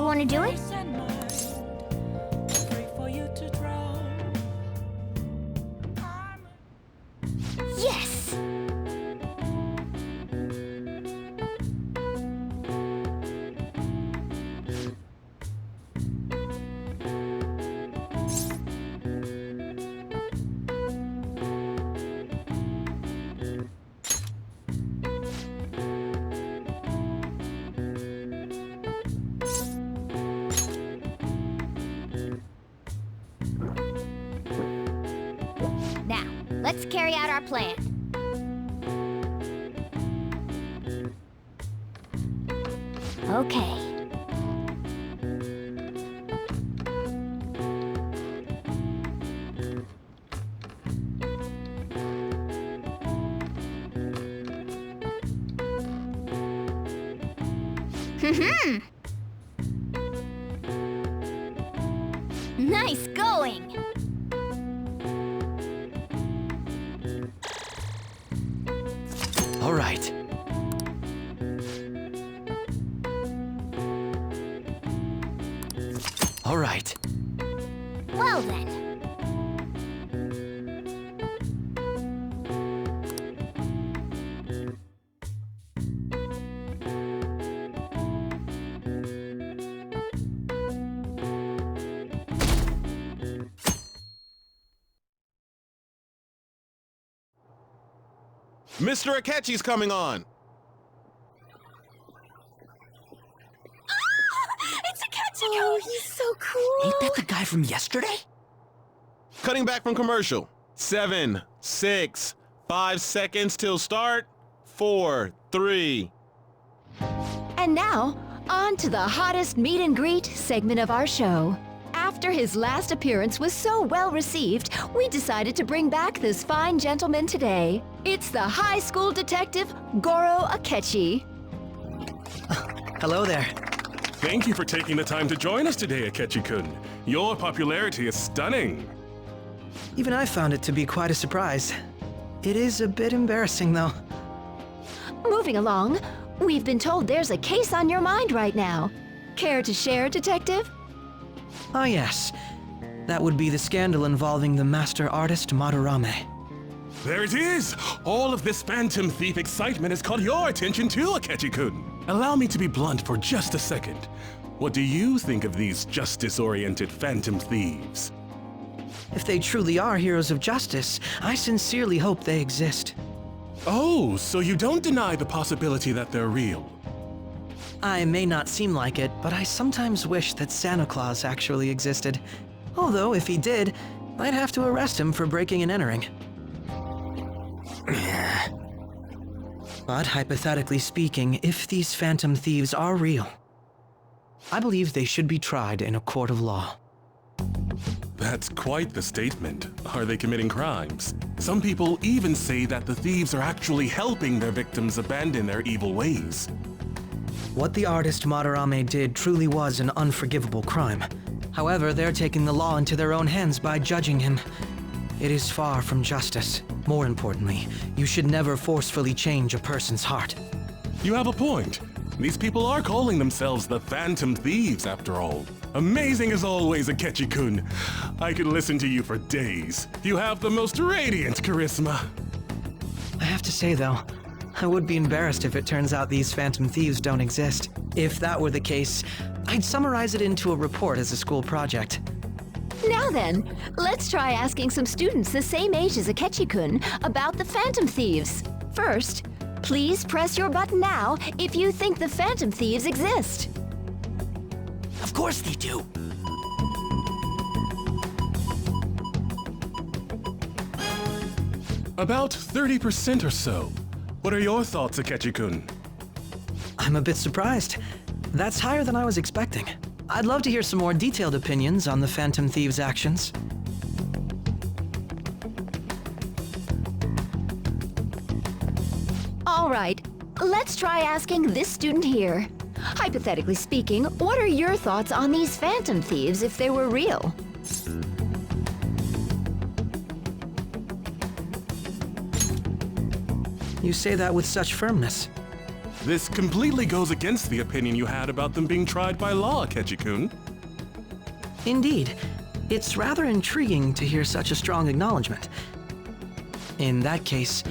want to do it? Yes! Now, let's carry out our plan. Okay. Nice going! All right. All right. Well then. Mr. Akechi's coming on! It's Akechi! Oh, he's so cool! Ain't that the guy from yesterday? Cutting back from commercial. 7, 6, 5 seconds till start. 4, 3. And now, on to the hottest meet and greet segment of our show. After his last appearance was so well received, we decided to bring back this fine gentleman today. It's the high school detective, Goro Akechi. Hello there. Thank you for taking the time to join us today, Akechi-kun. Your popularity is stunning. Even I found it to be quite a surprise. It is a bit embarrassing, though. Moving along, we've been told there's a case on your mind right now. Care to share, Detective? Ah, yes. That would be the scandal involving the master artist Madarame. There it is! All of this Phantom Thief excitement has caught your attention too, Akechi-kun. Allow me to be blunt for just a second. What do you think of these justice-oriented Phantom Thieves? If they truly are heroes of justice, I sincerely hope they exist. Oh, so you don't deny the possibility that they're real? I may not seem like it, but I sometimes wish that Santa Claus actually existed. Although, if he did, I'd have to arrest him for breaking and entering. But hypothetically speaking, if these Phantom Thieves are real, I believe they should be tried in a court of law. That's quite the statement. Are they committing crimes? Some people even say that the thieves are actually helping their victims abandon their evil ways. What the artist Madarame did truly was an unforgivable crime. However, they're taking the law into their own hands by judging him. It is far from justice. More importantly, you should never forcefully change a person's heart. You have a point. These people are calling themselves the Phantom Thieves, after all. Amazing as always, Akechi-kun. I could listen to you for days. You have the most radiant charisma. I have to say, though, I would be embarrassed if it turns out these Phantom Thieves don't exist. If that were the case, I'd summarize it into a report as a school project. Now then, let's try asking some students the same age as Akechi-kun about the Phantom Thieves. First, please press your button now if you think the Phantom Thieves exist. Of course they do. About 30% or so. What are your thoughts, Akechi-kun? I'm a bit surprised. That's higher than I was expecting. I'd love to hear some more detailed opinions on the Phantom Thieves' actions. All right, let's try asking this student here. Hypothetically speaking, what are your thoughts on these Phantom Thieves if they were real? You say that with such firmness. This completely goes against the opinion you had about them being tried by law, Akechi-kun. Indeed, it's rather intriguing to hear such a strong acknowledgement. In that case,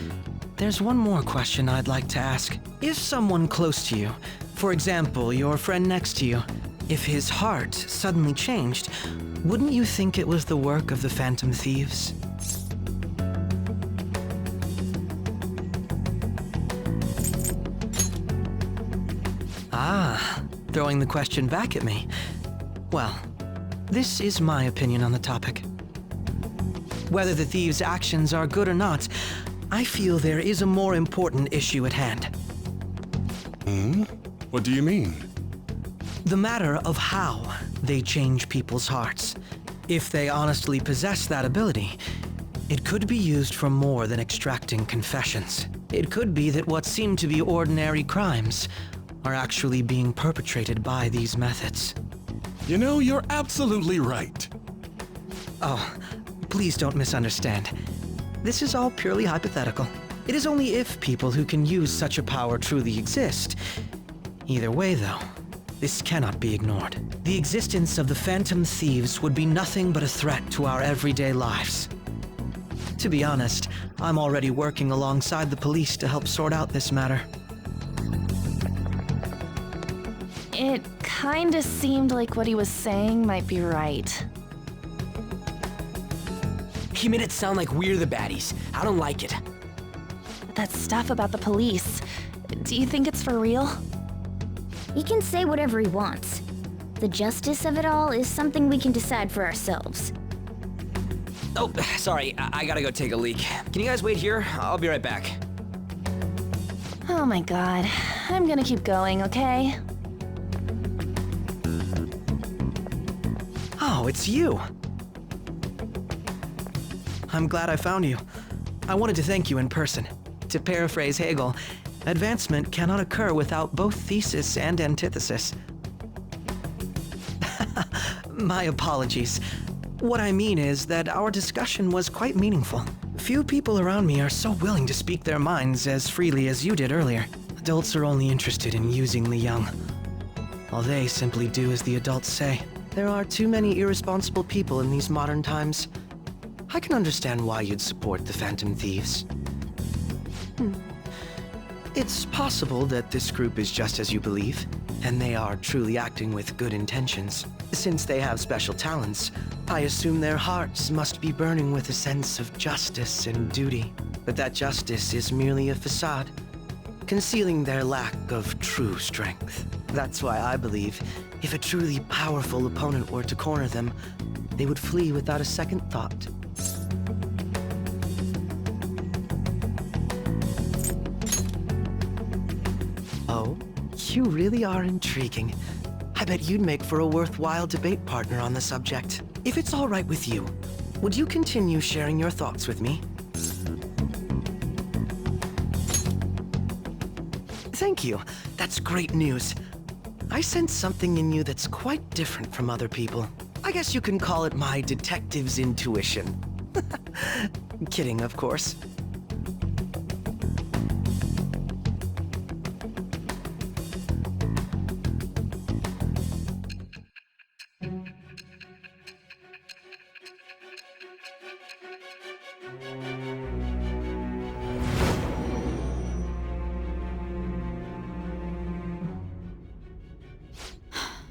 there's one more question I'd like to ask. If someone close to you, for example, your friend next to you, if his heart suddenly changed, wouldn't you think it was the work of the Phantom Thieves? Ah, throwing the question back at me. Well, this is my opinion on the topic. Whether the thieves' actions are good or not, I feel there is a more important issue at hand. What do you mean? The matter of how they change people's hearts. If they honestly possess that ability, it could be used for more than extracting confessions. It could be that what seem to be ordinary crimes are actually being perpetrated by these methods. You know, you're absolutely right. Oh, please don't misunderstand. This is all purely hypothetical. It is only if people who can use such a power truly exist. Either way, though, this cannot be ignored. The existence of the Phantom Thieves would be nothing but a threat to our everyday lives. To be honest, I'm already working alongside the police to help sort out this matter. It kinda seemed like what he was saying might be right. He made it sound like we're the baddies. I don't like it. That stuff about the police, do you think it's for real? He can say whatever he wants. The justice of it all is something we can decide for ourselves. Oh, sorry. I gotta go take a leak. Can you guys wait here? I'll be right back. Oh my god. I'm gonna keep going, okay? Oh, it's you! I'm glad I found you. I wanted to thank you in person. To paraphrase Hegel, advancement cannot occur without both thesis and antithesis. My apologies. What I mean is that our discussion was quite meaningful. Few people around me are so willing to speak their minds as freely as you did earlier. Adults are only interested in using the young, while they simply do as the adults say. There are too many irresponsible people in these modern times. I can understand why you'd support the Phantom Thieves. It's possible that this group is just as you believe, and they are truly acting with good intentions. Since they have special talents, I assume their hearts must be burning with a sense of justice and duty. But that justice is merely a facade, concealing their lack of true strength. That's why I believe if a truly powerful opponent were to corner them, they would flee without a second thought. Oh, you really are intriguing. I bet you'd make for a worthwhile debate partner on the subject. If it's all right with you, would you continue sharing your thoughts with me? Thank you. That's great news. I sense something in you that's quite different from other people. I guess you can call it my detective's intuition. Kidding, of course.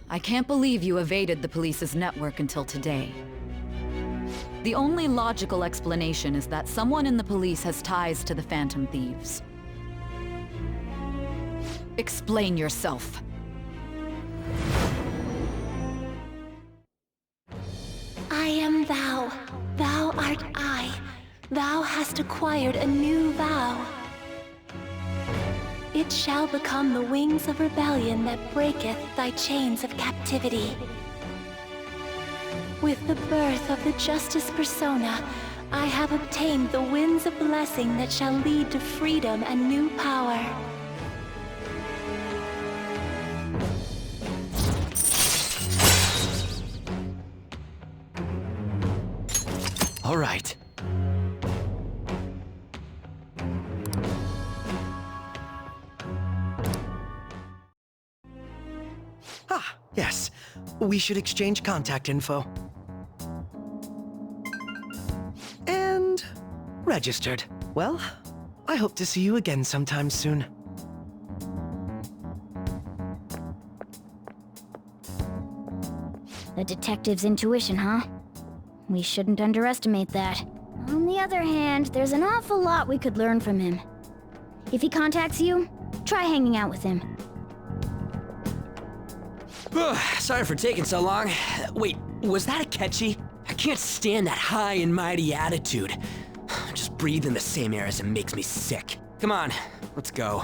I can't believe you evaded the police's network until today. The only logical explanation is that someone in the police has ties to the Phantom Thieves. Explain yourself. I am thou. Thou art I. Thou hast acquired a new vow. It shall become the wings of rebellion that breaketh thy chains of captivity. With the birth of the Justice Persona, I have obtained the winds of blessing that shall lead to freedom and new power. All right. Yes, we should exchange contact info. And registered. Well, I hope to see you again sometime soon. The detective's intuition, huh? We shouldn't underestimate that. On the other hand, there's an awful lot we could learn from him. If he contacts you, try hanging out with him. Sorry for taking so long. Wait, was that Akechi? I can't stand that high and mighty attitude. Just breathing the same air as him makes me sick. Come on, let's go.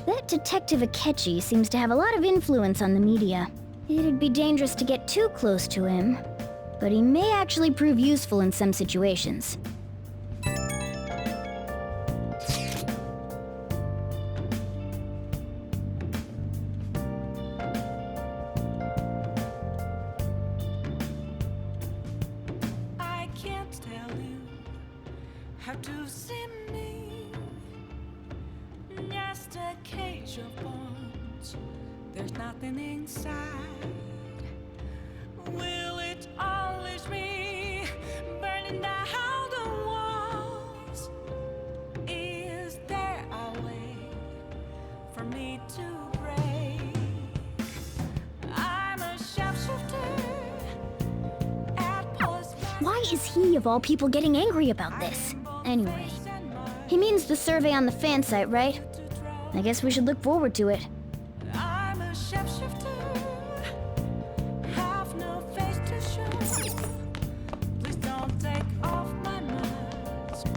That Detective Akechi seems to have a lot of influence on the media. It'd be dangerous to get too close to him, but he may actually prove useful in some situations. I can't tell you how to see me. Just a cage of bones. There's nothing inside. Will it always be burning down the walls? Is there a way for me to break? I'm a sharpshooter at post. Why is he, of all people, getting angry about this? Anyway, he means the survey on the fan site, right? I guess we should look forward to it. I'm a shapeshifter, have no face to show. Please don't take off my mask,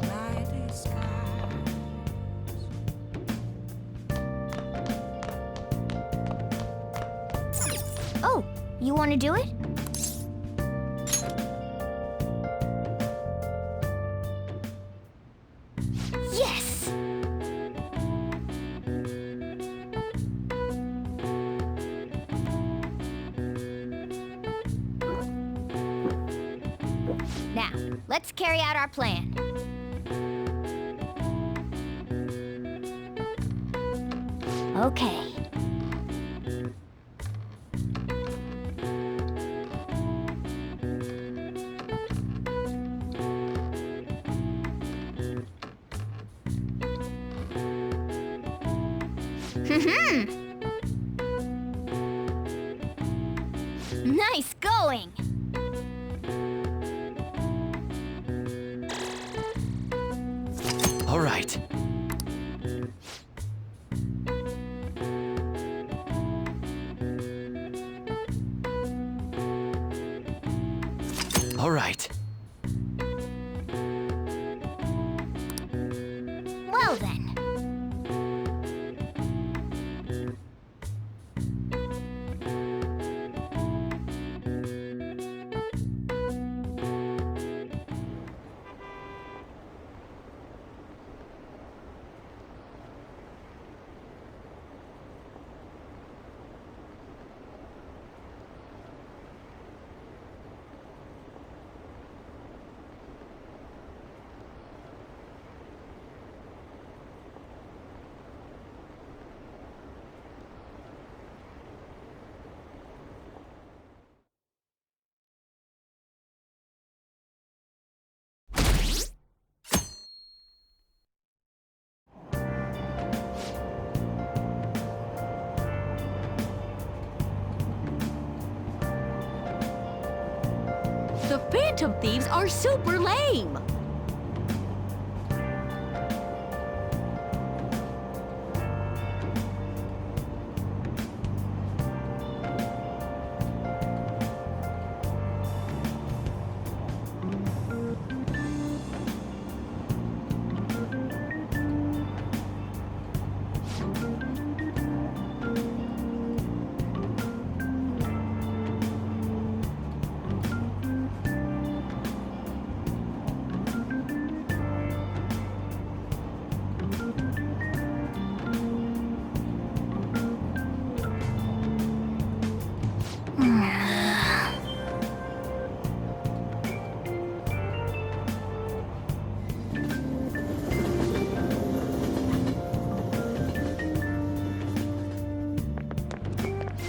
my disguise. Oh, you want to do it? Now, let's carry out our plan. Okay. Nice going! All right. All right. Well then. The Phantom Thieves are super lame!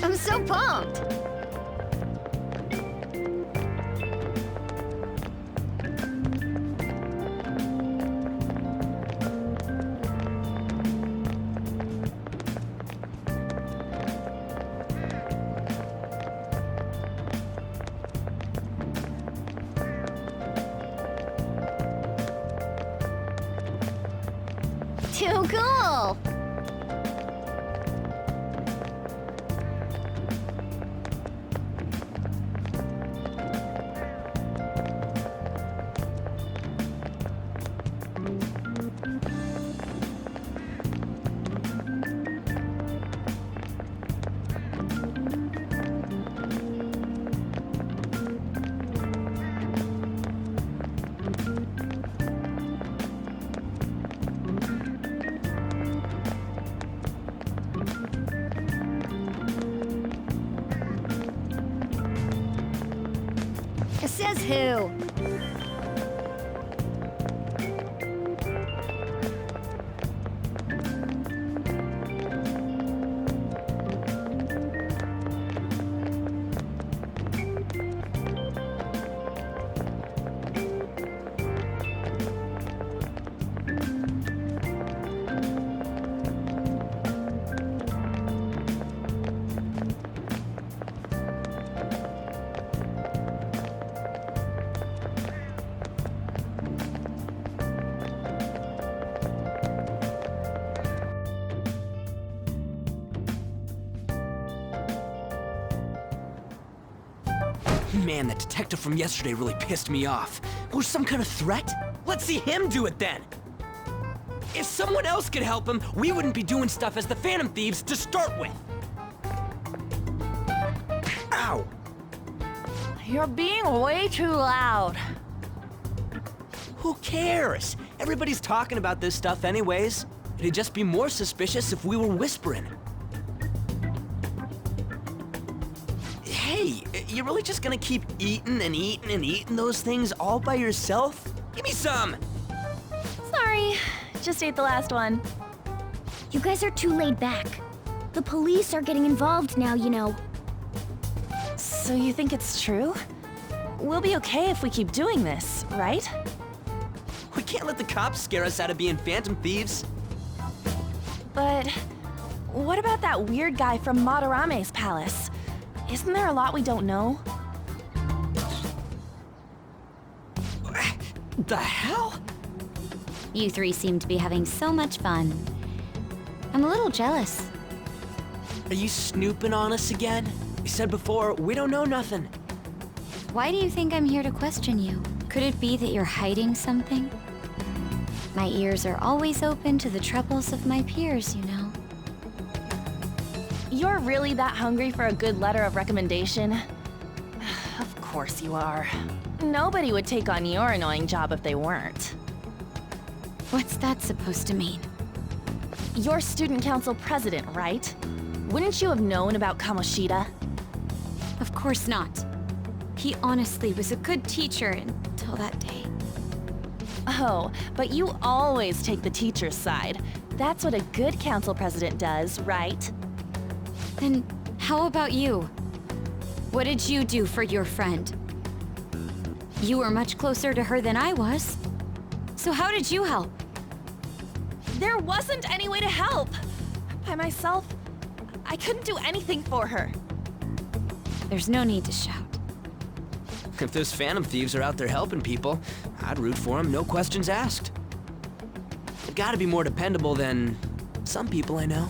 I'm so pumped! Too cool! Says who? Man, that detective from yesterday really pissed me off. Was some kind of threat? Let's see him do it then! If someone else could help him, we wouldn't be doing stuff as the Phantom Thieves to start with! Ow! You're being way too loud. Who cares? Everybody's talking about this stuff anyways. It'd just be more suspicious if we were whispering. Hey, Hey, you really just gonna keep eating and eating and eating those things all by yourself? Give me some! Sorry, just ate the last one. You guys are too laid back. The police are getting involved now, you know. So you think it's true? We'll be okay if we keep doing this, right? We can't let the cops scare us out of being phantom thieves. But what about that weird guy from Madarame's palace? Isn't there a lot we don't know? The hell? You three seem to be having so much fun. I'm a little jealous. Are you snooping on us again? You said before, we don't know nothing. Why do you think I'm here to question you? Could it be that you're hiding something? My ears are always open to the troubles of my peers, you know. You're really that hungry for a good letter of recommendation? Of course you are. Nobody would take on your annoying job if they weren't. What's that supposed to mean? You're student council president, right? Wouldn't you have known about Kamoshida? Of course not. He honestly was a good teacher until that day. Oh, but you always take the teacher's side. That's what a good council president does, right? Then how about you? What did you do for your friend? You were much closer to her than I was. So how did you help? There wasn't any way to help. By myself, I couldn't do anything for her. There's no need to shout. If those phantom thieves are out there helping people, I'd root for them, no questions asked. They've gotta be more dependable than some people I know.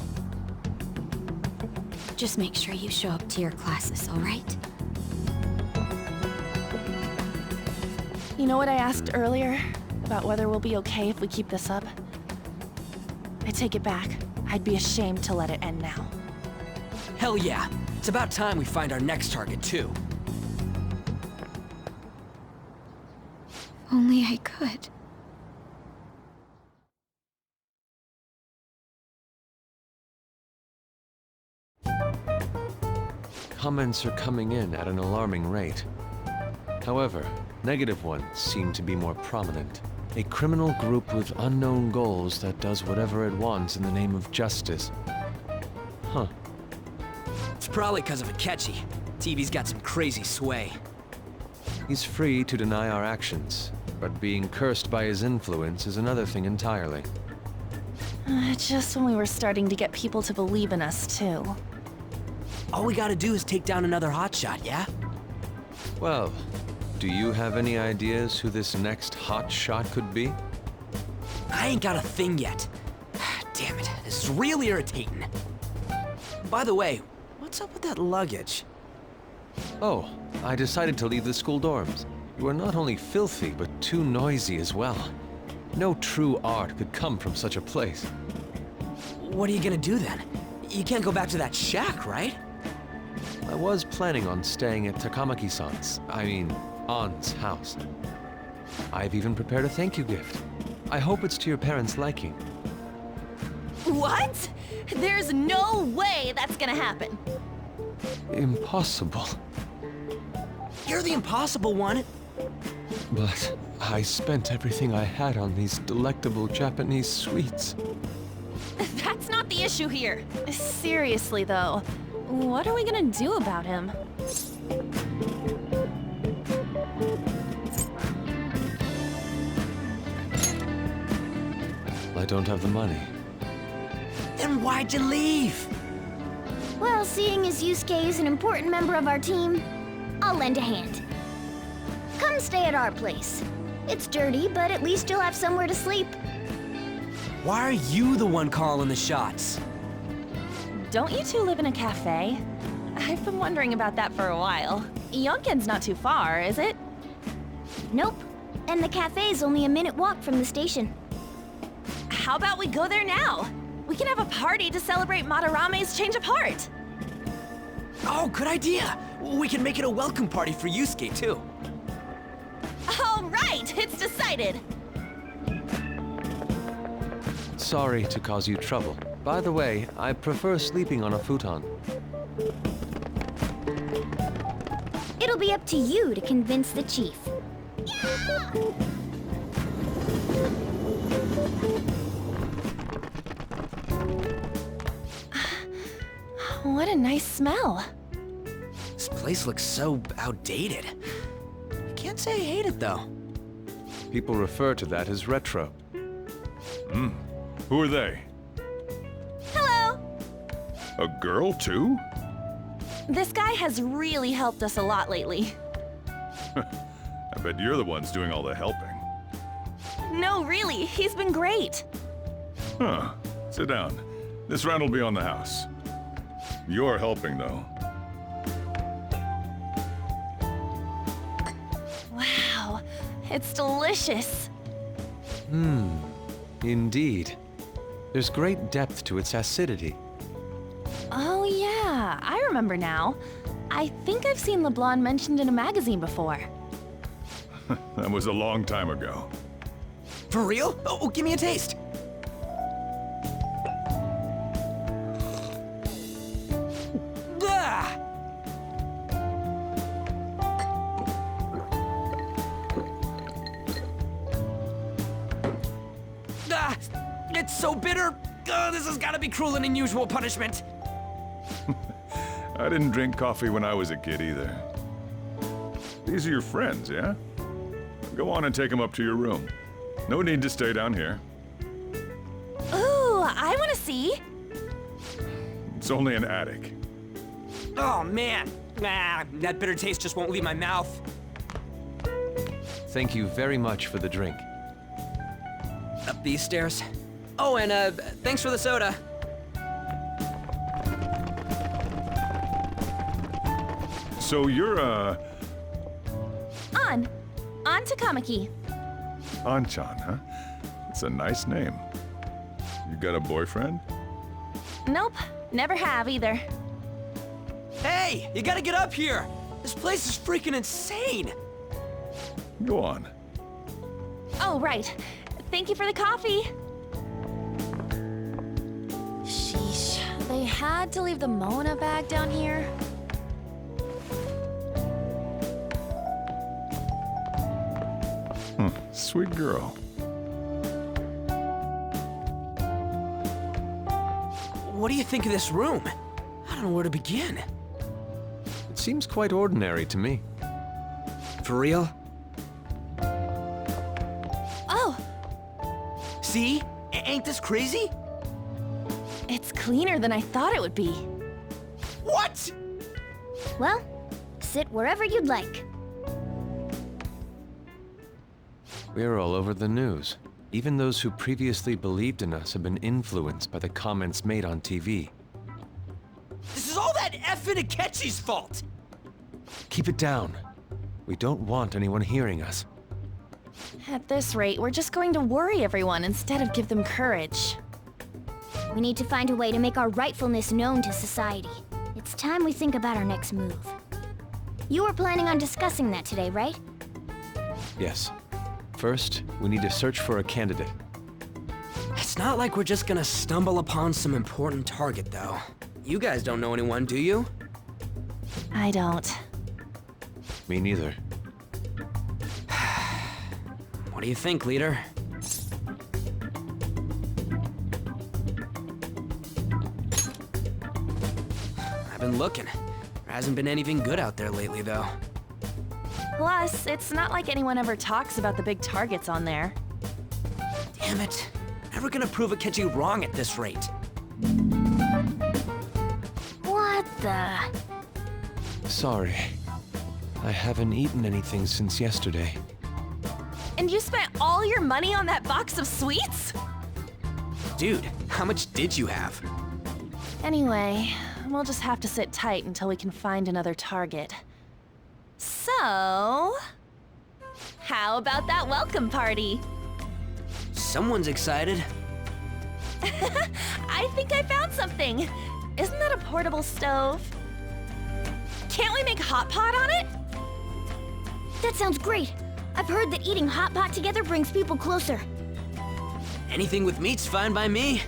Just make sure you show up to your classes, all right? You know what I asked earlier? About whether we'll be okay if we keep this up? I take it back. I'd be ashamed to let it end now. Hell yeah. It's about time we find our next target, too. Only I could. Comments are coming in at an alarming rate. However, negative ones seem to be more prominent. A criminal group with unknown goals that does whatever it wants in the name of justice. Huh. It's probably because of Akechi. TV's got some crazy sway. He's free to deny our actions, but being cursed by his influence is another thing entirely. Just when we were starting to get people to believe in us, too. All we gotta do is take down another hotshot, yeah? Well, do you have any ideas who this next hot shot could be? I ain't got a thing yet. Damn it, this is real irritating. By the way, what's up with that luggage? Oh, I decided to leave the school dorms. You are not only filthy, but too noisy as well. No true art could come from such a place. What are you gonna do then? You can't go back to that shack, right? I was planning on staying at Takamaki-san's, Ann's house. I've even prepared a thank you gift. I hope it's to your parents' liking. What? There's no way that's gonna happen. Impossible. You're the impossible one. But I spent everything I had on these delectable Japanese sweets. That's not the issue here. Seriously, though, what are we gonna do about him? I don't have the money. Then why'd you leave? Well, seeing as Yusuke is an important member of our team, I'll lend a hand. Come stay at our place. It's dirty, but at least you'll have somewhere to sleep. Why are you the one calling the shots? Don't you two live in a cafe? I've been wondering about that for a while. Yonken's not too far, is it? Nope. And the cafe's only a minute walk from the station. How about we go there now? We can have a party to celebrate Madarame's change of heart. Oh, good idea. We can make it a welcome party for Yusuke, too. All right, it's decided. Sorry to cause you trouble. By the way, I prefer sleeping on a futon. It'll be up to you to convince the chief. What a nice smell. This place looks so outdated. I can't say I hate it though. People refer to that as retro. Who are they? Hello! A girl, too? This guy has really helped us a lot lately. I bet you're the ones doing all the helping. No, really, he's been great. Huh. Sit down. This rent will be on the house. You're helping, though. Wow, it's delicious. Indeed. There's great depth to its acidity. Oh yeah, I remember now. I think I've seen the blonde mentioned in a magazine before. That was a long time ago. For real? Oh, give me a taste. Ah! Ah, it's so bitter. This has got to be cruel and unusual punishment. I didn't drink coffee when I was a kid either. These are your friends, yeah? Go on and take them up to your room. No need to stay down here. Ooh, I want to see. It's only an attic. Oh man, that bitter taste just won't leave my mouth. Thank you very much for the drink. Up these stairs. Oh, and thanks for the soda. So you're, On to Kamaki. Anchan, huh? It's a nice name. You got a boyfriend? Nope, never have either. Hey, you gotta get up here. This place is freaking insane. Go on. Oh, right. Thank you for the coffee. Sheesh, they had to leave the Mona bag down here. Sweet girl. What do you think of this room? I don't know where to begin. It seems quite ordinary to me. For real? Oh, See? Ain't this crazy? it's cleaner than I thought it would be. What? Well, sit wherever you'd like. We're all over the news. Even those who previously believed in us have been influenced by the comments made on TV. This is all that effing Akechi's fault! Keep it down. We don't want anyone hearing us. At this rate, we're just going to worry everyone instead of give them courage. We need to find a way to make our rightfulness known to society. It's time we think about our next move. You were planning on discussing that today, right? Yes. First, we need to search for a candidate. It's not like we're just gonna stumble upon some important target, though. You guys don't know anyone, do you? I don't. Me neither. What do you think, leader? I've been looking. There hasn't been anything good out there lately, though. Plus, it's not like anyone ever talks about the big targets on there. Damn it. Never gonna prove Akechi wrong at this rate. What the? Sorry. I haven't eaten anything since yesterday. And you spent all your money on that box of sweets? Dude, how much did you have? Anyway, we'll just have to sit tight until we can find another target. So, how about that welcome party? Someone's excited. I think I found something. Isn't that a portable stove? Can't we make hot pot on it? That sounds great. I've heard that eating hot pot together brings people closer. Anything with meat's fine by me.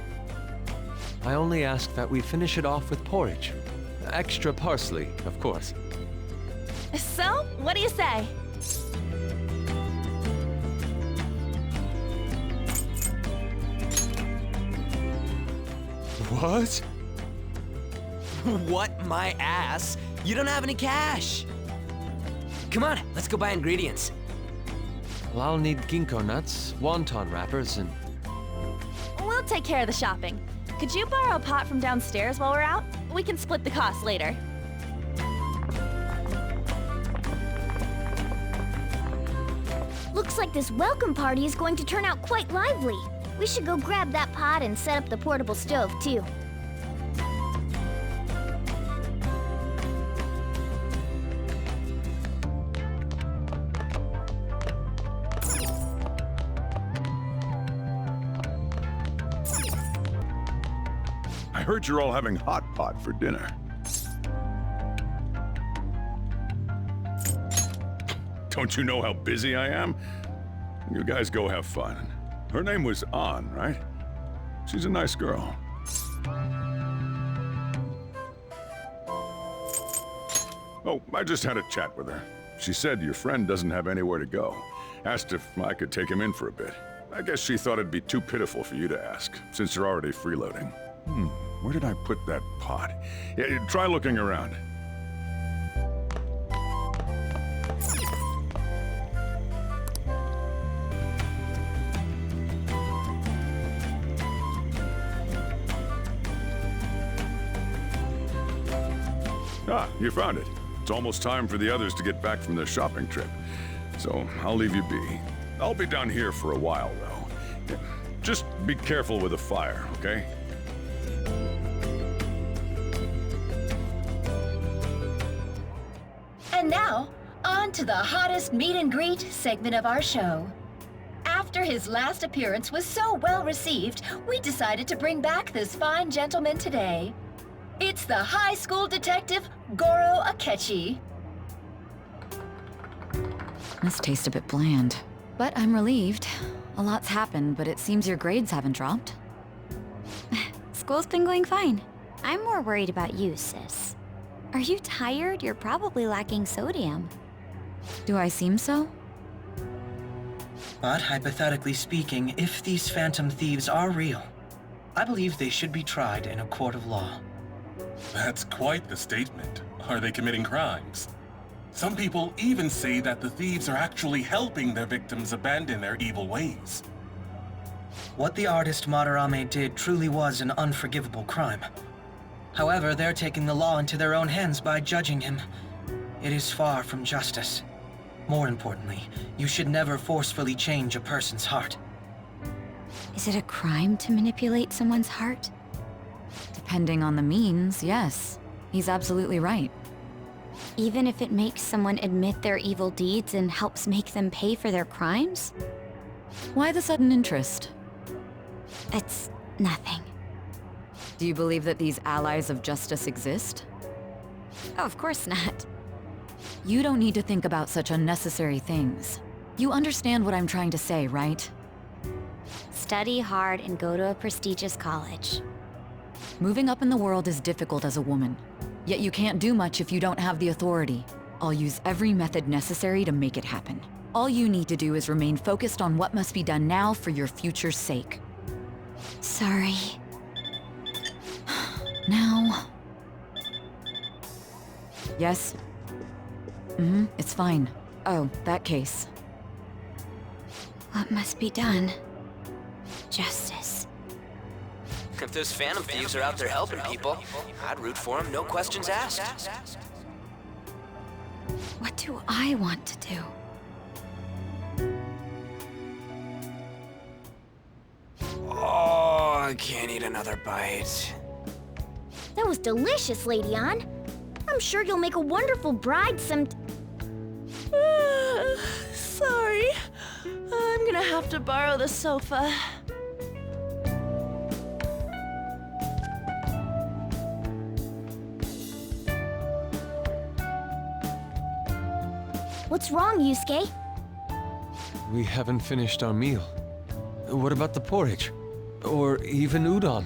I only ask that we finish it off with porridge. Extra parsley, of course. So, what do you say? What? What? My ass? You don't have any cash. Come on, let's go buy ingredients. Well, I'll need ginkgo nuts, wonton wrappers, and... We'll take care of the shopping. Could you borrow a pot from downstairs while we're out? We can split the cost later. Looks like this welcome party is going to turn out quite lively. We should go grab that pot and set up the portable stove, too. I heard you're all having hot pot for dinner. Don't you know how busy I am? You guys go have fun. Her name was An, right? She's a nice girl. Oh, I just had a chat with her. She said your friend doesn't have anywhere to go. Asked if I could take him in for a bit. I guess she thought it'd be too pitiful for you to ask, since you're already freeloading. Where did I put that pot? Yeah, try looking around. Ah, you found it. It's almost time for the others to get back from their shopping trip. So I'll leave you be. I'll be down here for a while, though. Just be careful with the fire, okay? And now, on to the hottest meet and greet segment of our show. After his last appearance was so well received, we decided to bring back this fine gentleman today. It's the high school detective, Goro Akechi. This tastes a bit bland, but I'm relieved. A lot's happened, but it seems your grades haven't dropped. School's been going fine. I'm more worried about you, sis. Are you tired? You're probably lacking sodium. Do I seem so? But hypothetically speaking, if these phantom thieves are real, I believe they should be tried in a court of law. That's quite the statement. Are they committing crimes? Some people even say that the thieves are actually helping their victims abandon their evil ways. What the artist Madarame did truly was an unforgivable crime. However, they're taking the law into their own hands by judging him. It is far from justice. More importantly, you should never forcefully change a person's heart. Is it a crime to manipulate someone's heart? Depending on the means, yes. He's absolutely right. Even if it makes someone admit their evil deeds and helps make them pay for their crimes? Why the sudden interest? It's nothing. Do you believe that these allies of justice exist? Oh, of course not. You don't need to think about such unnecessary things. You understand what I'm trying to say, right? Study hard and go to a prestigious college. Moving up in the world is difficult as a woman. Yet you can't do much if you don't have the authority. I'll use every method necessary to make it happen. All you need to do is remain focused on what must be done now for your future's sake. Sorry. Now... Yes? It's fine. Oh, that case. What must be done? Justice. If those phantom thieves are out there helping people, I'd root for them, no questions asked. What do I want to do? Oh, I can't eat another bite. That was delicious, Lady An. I'm sure you'll make a wonderful bride Sorry. I'm gonna have to borrow the sofa. What's wrong, Yusuke? We haven't finished our meal. What about the porridge? Or even udon?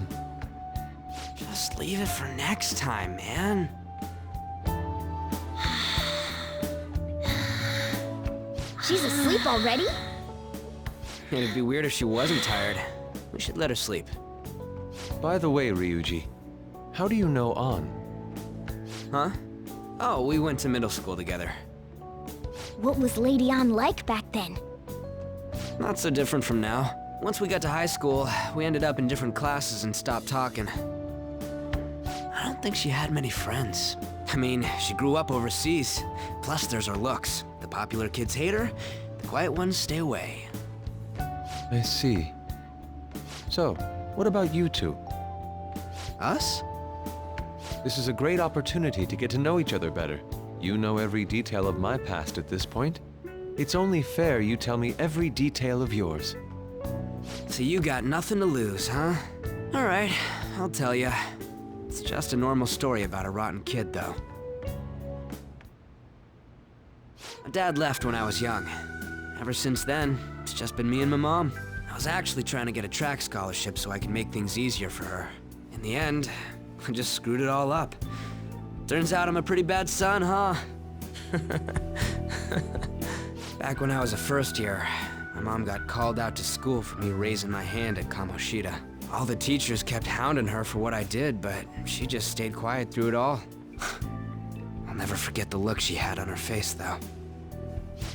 Just leave it for next time, man. She's asleep already? It'd be weird if she wasn't tired. We should let her sleep. By the way, Ryuji, how do you know An? Huh? Oh, we went to middle school together. What was Lady An like back then? Not so different from now. Once we got to high school, we ended up in different classes and stopped talking. I don't think she had many friends. I mean, she grew up overseas. Plus, there's her looks. The popular kids hate her, the quiet ones stay away. I see. So, what about you two? Us? This is a great opportunity to get to know each other better. You know every detail of my past at this point. It's only fair you tell me every detail of yours. So you got nothing to lose, huh? All right, I'll tell you. It's just a normal story about a rotten kid, though. My dad left when I was young. Ever since then, it's just been me and my mom. I was actually trying to get a track scholarship so I could make things easier for her. In the end, I just screwed it all up. Turns out I'm a pretty bad son, huh? Back when I was a first year, my mom got called out to school for me raising my hand at Kamoshida. All the teachers kept hounding her for what I did, but she just stayed quiet through it all. I'll never forget the look she had on her face, though.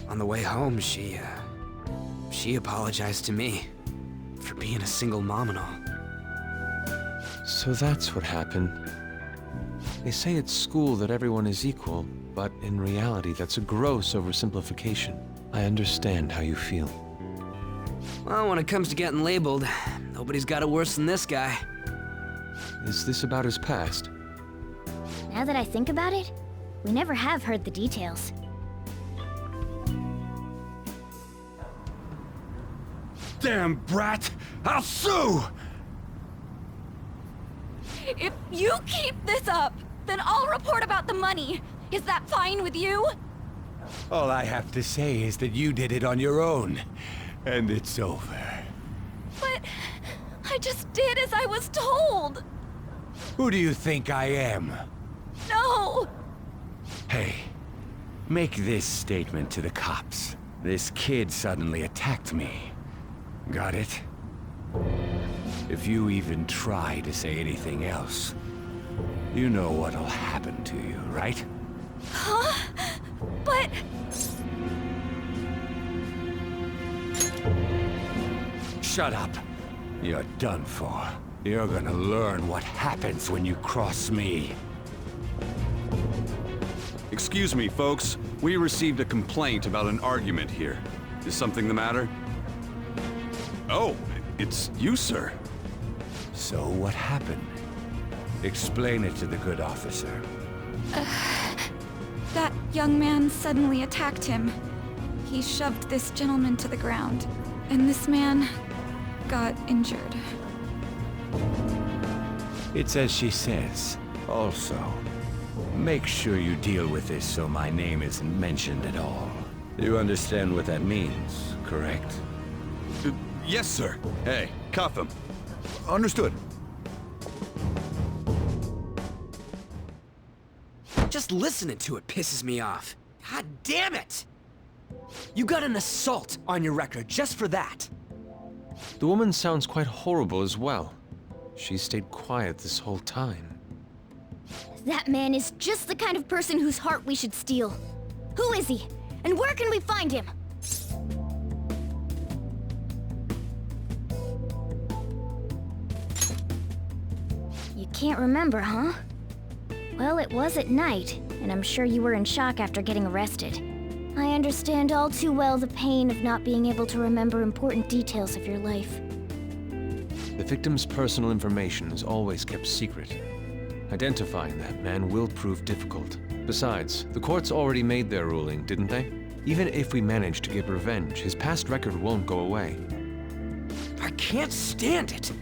On the way home, she apologized to me for being a single mom and all. So that's what happened. They say at school that everyone is equal, but in reality that's a gross oversimplification. I understand how you feel. Well, when it comes to getting labeled, nobody's got it worse than this guy. Is this about his past? Now that I think about it, we never have heard the details. Damn brat! I'll sue! If you keep this up, then I'll report about the money. Is that fine with you? All I have to say is that you did it on your own, and it's over. But I just did as I was told. Who do you think I am? No! Hey, make this statement to the cops. This kid suddenly attacked me. Got it? If you even try to say anything else, you know what'll happen to you, right? Huh? But... Shut up. You're done for. You're gonna learn what happens when you cross me. Excuse me, folks. We received a complaint about an argument here. Is something the matter? Oh, it's you, sir. So what happened? Explain it to the good officer. That young man suddenly attacked him. He shoved this gentleman to the ground, and this man got injured. It's as she says. Also, make sure you deal with this so my name isn't mentioned at all. You understand what that means, correct? Yes, sir. Hey, cuff him. Understood. Just listening to it pisses me off. God damn it! You got an assault on your record just for that. The woman sounds quite horrible as well. She stayed quiet this whole time. That man is just the kind of person whose heart we should steal. Who is he? And where can we find him? You can't remember, huh? Well, it was at night, and I'm sure you were in shock after getting arrested. I understand all too well the pain of not being able to remember important details of your life. The victim's personal information is always kept secret. Identifying that man will prove difficult. Besides, the courts already made their ruling, didn't they? Even if we manage to get revenge, his past record won't go away. I can't stand it.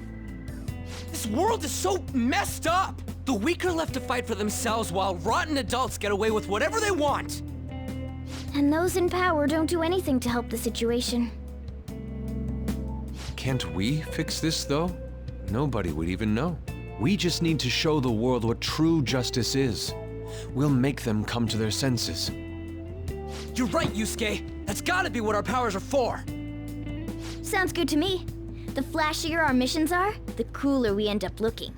This world is so messed up. The weak are left to fight for themselves while rotten adults get away with whatever they want. And those in power don't do anything to help the situation. Can't we fix this, though? Nobody would even know. We just need to show the world what true justice is. We'll make them come to their senses. You're right, Yusuke. That's gotta be what our powers are for. Sounds good to me. The flashier our missions are, the cooler we end up looking.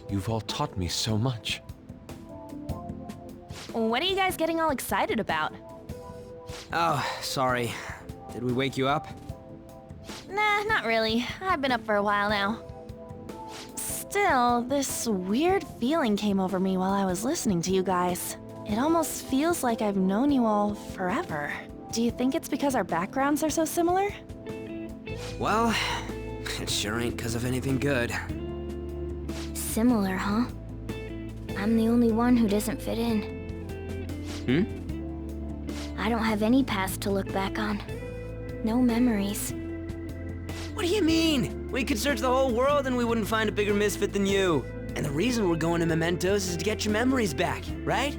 You've all taught me so much. What are you guys getting all excited about? Oh, sorry. Did we wake you up? Nah, not really. I've been up for a while now. Still, this weird feeling came over me while I was listening to you guys. It almost feels like I've known you all forever. Do you think it's because our backgrounds are so similar? Well, it sure ain't 'cause of anything good. Similar, huh? I'm the only one who doesn't fit in. I don't have any past to look back on. No memories. What do you mean? We could search the whole world and we wouldn't find a bigger misfit than you. And the reason we're going to Mementos is to get your memories back, right?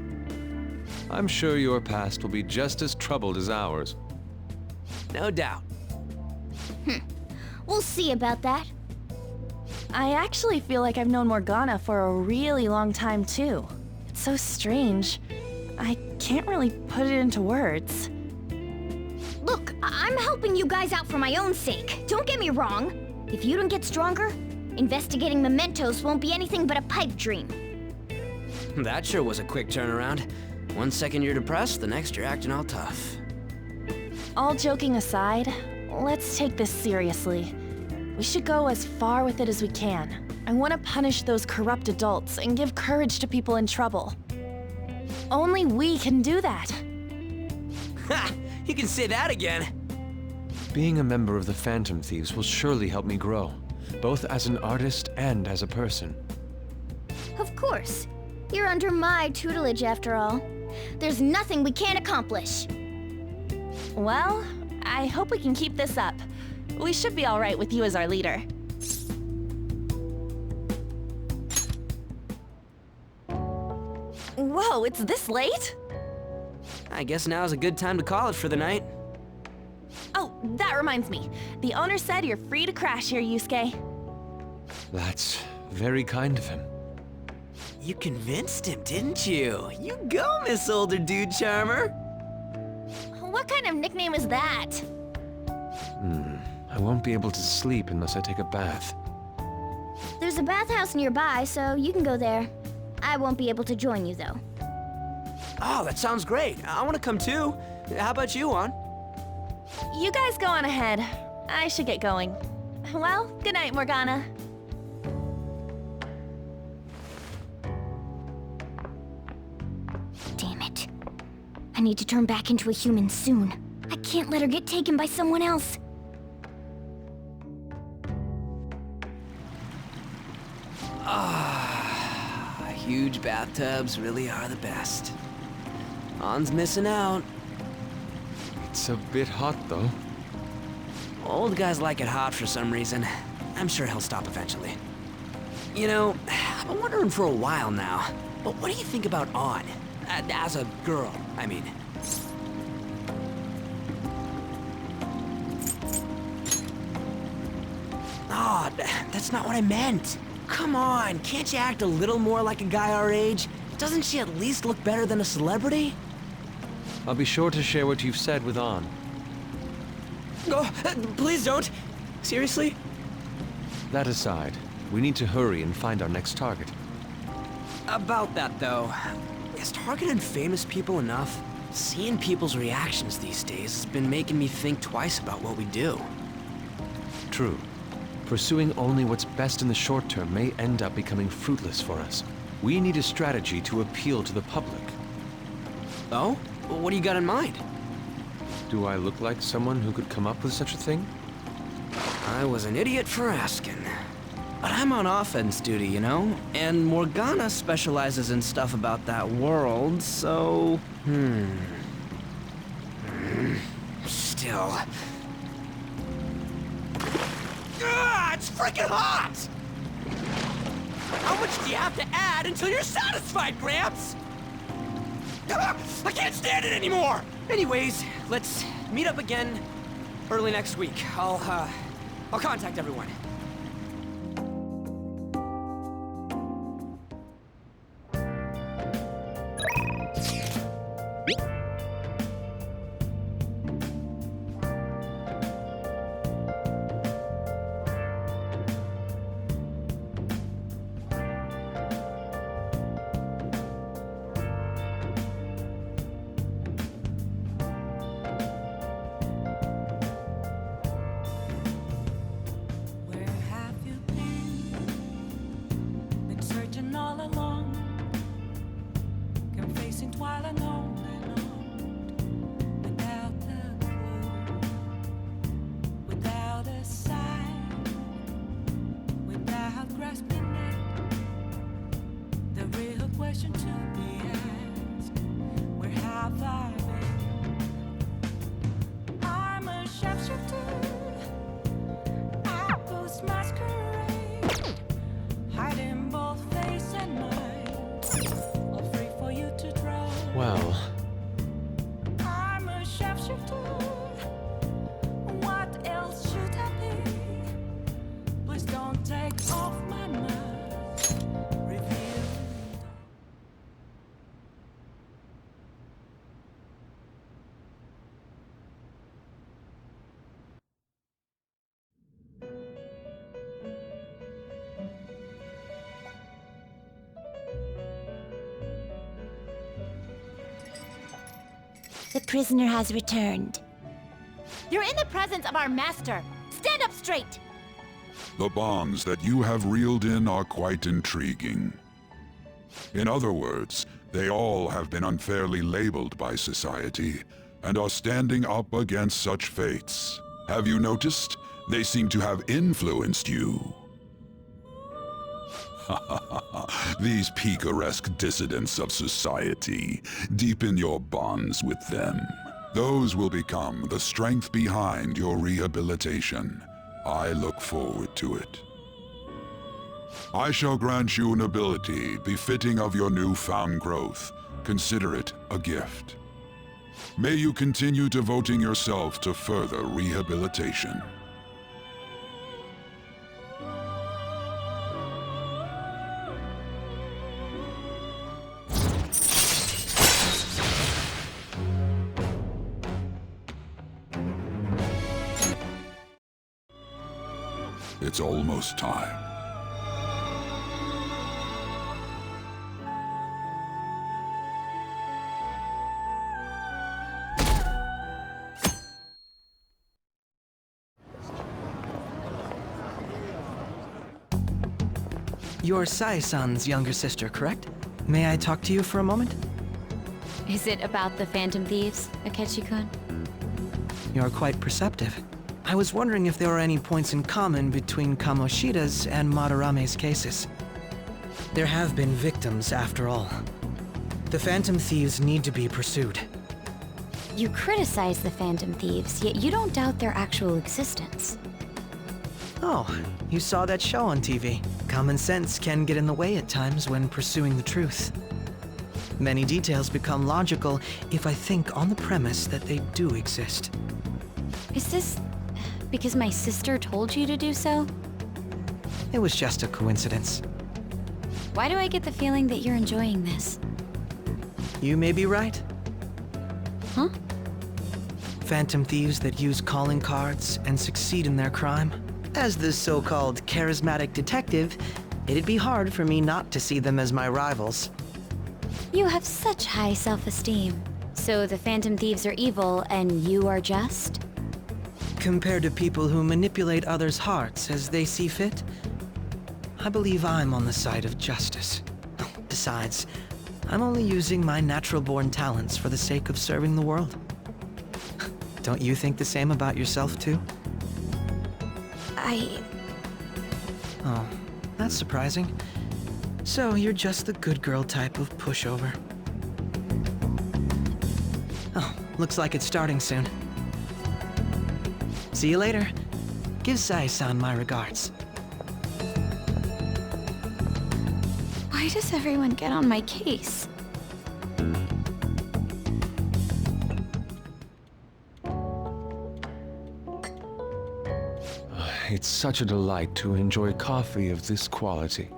I'm sure your past will be just as troubled as ours. No doubt. We'll see about that. I actually feel like I've known Morgana for a really long time, too. It's so strange. I can't really put it into words. Look, I'm helping you guys out for my own sake. Don't get me wrong. If you don't get stronger, investigating mementos won't be anything but a pipe dream. That sure was a quick turnaround. 1 second you're depressed, the next you're acting all tough. All joking aside, let's take this seriously. We should go as far with it as we can. I want to punish those corrupt adults and give courage to people in trouble. Only we can do that. Ha! You can say that again. Being a member of the Phantom Thieves will surely help me grow, both as an artist and as a person. Of course. You're under my tutelage after all. There's nothing we can't accomplish. Well, I hope we can keep this up. We should be all right with you as our leader. Whoa, it's this late? I guess now's a good time to call it for the night. Oh, that reminds me. The owner said you're free to crash here, Yusuke. That's very kind of him. You convinced him, didn't you? You go, Miss Older Dude Charmer. What kind of nickname is that? I won't be able to sleep unless I take a bath. There's a bathhouse nearby, so you can go there. I won't be able to join you, though. Oh, that sounds great. I want to come too. How about you, Juan? You guys go on ahead. I should get going. Well, good night, Morgana. Damn it. I need to turn back into a human soon. I can't let her get taken by someone else. Huge bathtubs really are the best. Juan's missing out. It's a bit hot, though. Old guys like it hot for some reason. I'm sure he'll stop eventually. You know, I've been wondering for a while now, but what do you think about On? As a girl, I mean. Oh, that's not what I meant. Come on, can't you act a little more like a guy our age? Doesn't she at least look better than a celebrity? I'll be sure to share what you've said with On. Oh, please don't. Seriously? That aside, we need to hurry and find our next target. About that, though, is targeting famous people enough? Seeing people's reactions these days has been making me think twice about what we do. True. Pursuing only what's best in the short term may end up becoming fruitless for us. We need a strategy to appeal to the public. Oh? What do you got in mind? Do I look like someone who could come up with such a thing? I was an idiot for asking. But I'm on offense duty, you know? And Morgana specializes in stuff about that world, so... Still... it's freaking hot! How much do you have to add until you're satisfied, Gramps? I can't stand it anymore! Anyways, let's meet up again early next week. I'll contact everyone. and on without a clue, without a sign, without grasping it. The real question to be asked: where have I been? I'm a sharpshooter. I post masquerade, hiding both face and mind, all free for you to draw. Well, I'm a sharpshooter. What else should I be? Please don't take off my mask. Reveal. The prisoner has returned. You're in the presence of our master. Stand up straight. The bonds that you have reeled in are quite intriguing. In other words, they all have been unfairly labeled by society and are standing up against such fates. Have you noticed? They seem to have influenced you. These picaresque dissidents of society, deepen your bonds with them. Those will become the strength behind your rehabilitation. I look forward to it. I shall grant you an ability befitting of your newfound growth. Consider it a gift. May you continue devoting yourself to further rehabilitation. It's almost time. You're Sai-san's younger sister, correct? May I talk to you for a moment? Is it about the Phantom Thieves, Akechi-kun? You're quite perceptive. I was wondering if there were any points in common between Kamoshida's and Madarame's cases. There have been victims, after all. The Phantom Thieves need to be pursued. You criticize the Phantom Thieves, yet you don't doubt their actual existence. Oh, you saw that show on TV. Common sense can get in the way at times when pursuing the truth. Many details become logical if I think on the premise that they do exist. Is this because my sister told you to do so? It was just a coincidence. Why do I get the feeling that you're enjoying this? You may be right. Huh? Phantom thieves that use calling cards and succeed in their crime. As the so-called charismatic detective, it'd be hard for me not to see them as my rivals. You have such high self-esteem. So the Phantom Thieves are evil and you are just? Compared to people who manipulate others' hearts as they see fit, I believe I'm on the side of justice. Besides, I'm only using my natural-born talents for the sake of serving the world. Don't you think the same about yourself, too? Oh, that's surprising. So you're just the good girl type of pushover. Oh, looks like it's starting soon. See you later. Give Sai-san my regards. Why does everyone get on my case? It's such a delight to enjoy coffee of this quality.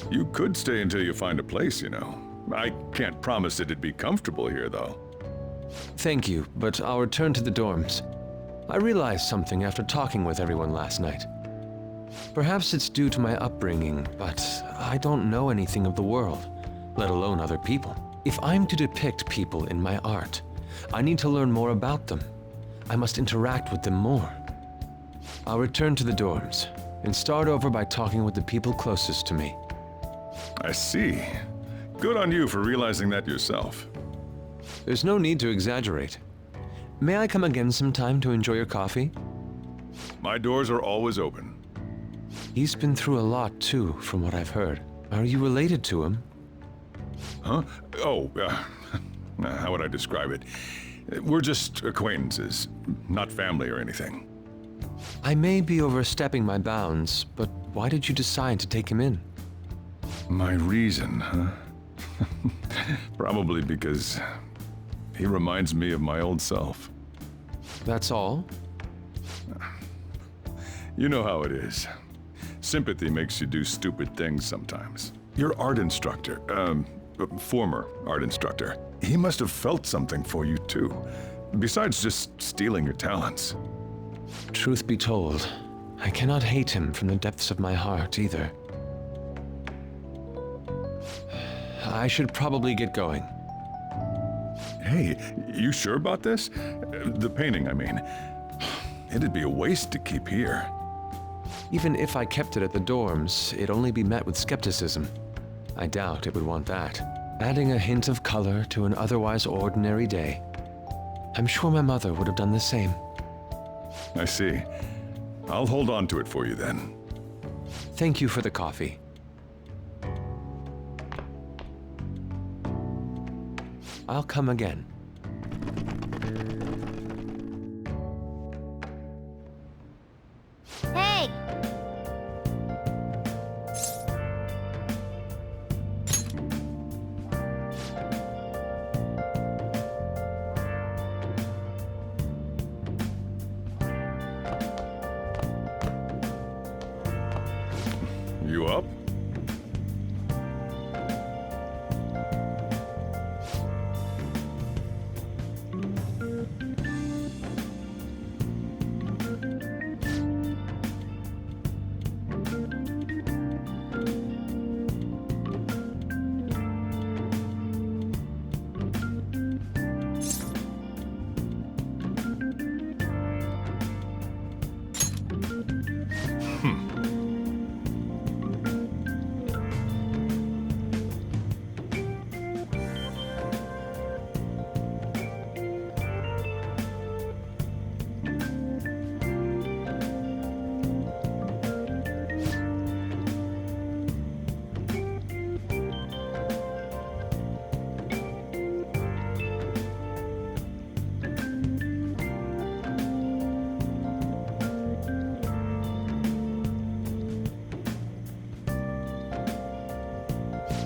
You could stay until you find a place, you know. I can't promise it'd be comfortable here, though. Thank you, but I'll return to the dorms. I realized something after talking with everyone last night. Perhaps it's due to my upbringing, but I don't know anything of the world, let alone other people. If I'm to depict people in my art, I need to learn more about them. I must interact with them more. I'll return to the dorms and start over by talking with the people closest to me. I see. Good on you for realizing that yourself. There's no need to exaggerate. May I come again sometime to enjoy your coffee? My doors are always open. He's been through a lot, too, from what I've heard. Are you related to him? Huh? Oh, how would I describe it? We're just acquaintances, not family or anything. I may be overstepping my bounds, but why did you decide to take him in? My reason, huh? Probably because he reminds me of my old self. That's all? You know how it is. Sympathy makes you do stupid things sometimes. Your art instructor, former art instructor, he must have felt something for you too, besides just stealing your talents. Truth be told, I cannot hate him from the depths of my heart either. I should probably get going. Hey, you sure about this? The painting, I mean. It'd be a waste to keep here. Even if I kept it at the dorms, it'd only be met with skepticism. I doubt it would want that. Adding a hint of color to an otherwise ordinary day. I'm sure my mother would have done the same. I see. I'll hold on to it for you then. Thank you for the coffee. I'll come again. Hey! You up?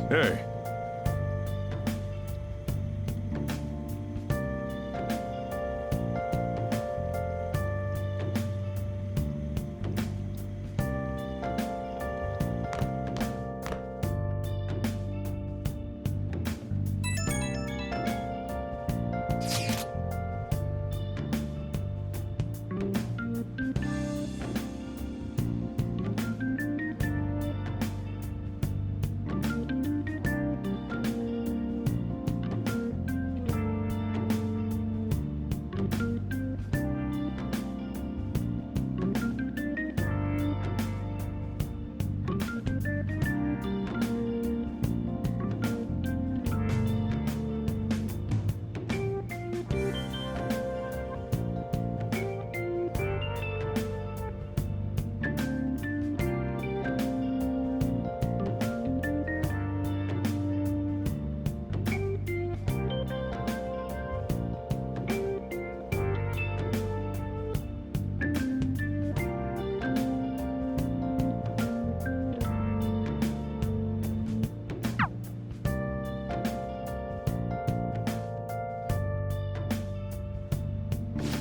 Hey.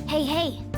Hey, hey!